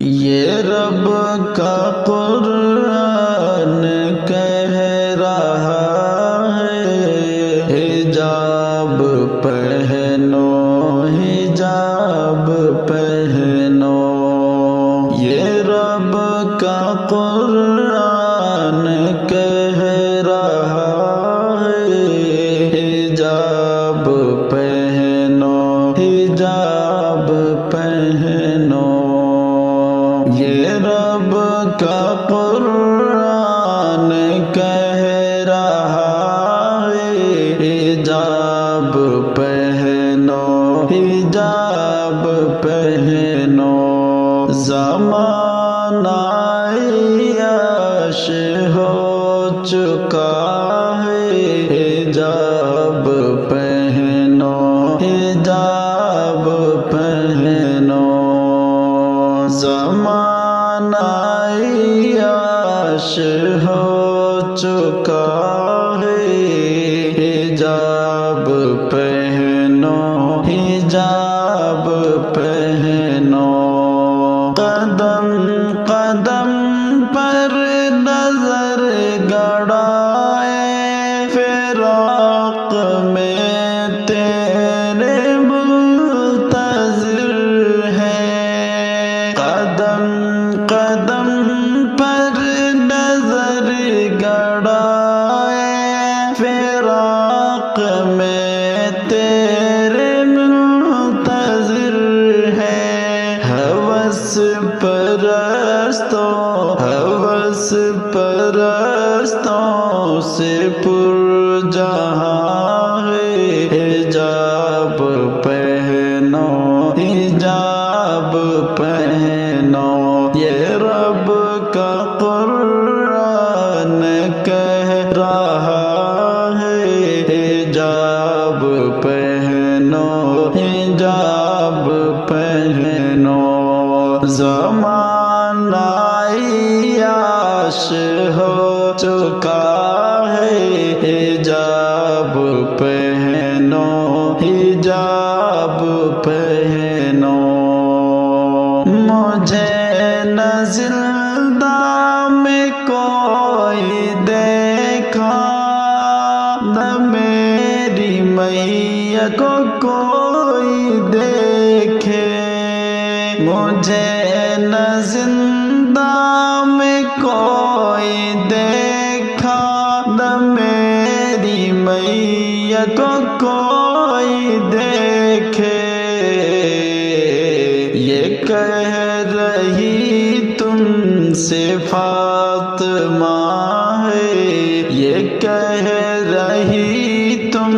یہ رب کا قرآن کہہ رہا ہے، حجاب پہنو حجاب پہنو۔ یہ رب کا قرآن کہہ رہا ہے، حجاب پہنو حجاب پہنو۔ یہ رب کا قرآن کہہ رہا ہے، حجاب پہنو حجاب پہنو۔ زمانہ عیاش ہو چکا ہے، حجاب پہنو حجاب پہنو۔ زمانہ عیاش ہو چکا ہے، حجاب پہنو حجاب پہنو۔ قدم قدم پر نظر گڑائے، فراق میں تیرے منتظر ہے۔ قدم قدم پر نظر گڑائے، فراق میں تیرے منتظر ہے۔ ہوس پرستوں سے پر جہاں ہے، حجاب پہنو حجاب پہنو۔ یہ رب کا قرآن کہہ رہا ہے، حجاب پہنو حجاب پہنو۔ زمانہ عیاش ہو چکا ہے، حجاب پہنو حجاب پہنو۔ مجھے نہ زندہ میں کوئی دیکھا، نہ میری میاں کو کوئی دیکھے۔ مجھے نہ زندہ میں کوئی دیکھا، نہ میری میاں کو کوئی دیکھے۔ یہ کہہ رہی تم سے فاطمہ ہے، یہ کہہ رہی تم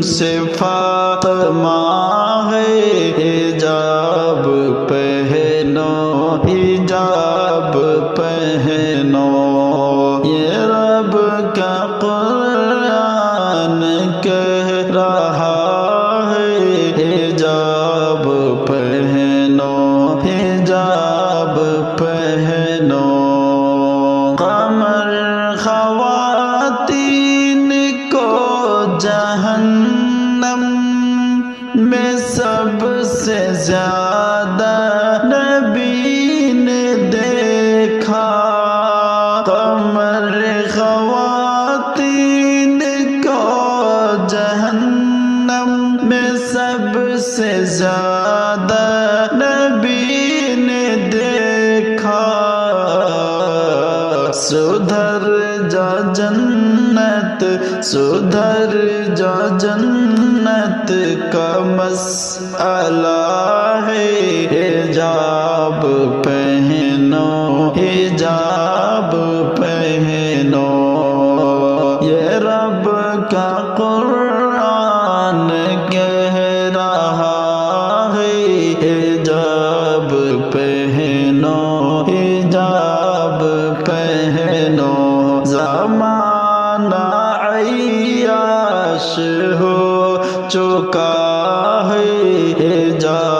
سے فاطمہ ہے، حجاب پہنو حجاب پہنو۔ یہ رب کا قرآن کہہ رہا ہے، حجاب پہنو حجاب پہنو۔ قمر خواتین کو جہنم میں سب سے زیادہ نبی نے دیکھا۔ قمر خواتین کو جہنم میں سب سے زیادہ نبی نے دیکھا۔ سدھر جا جنت سدھر جا جنت کا مسئلہ ہے، حجاب پہنو حجاب پہنو۔ یہ رب کا قرآن کہہ رہا ہے، حجاب پہنو حجاب پہنو۔ زمانہ عیاش ہو چکا ہے، حجاب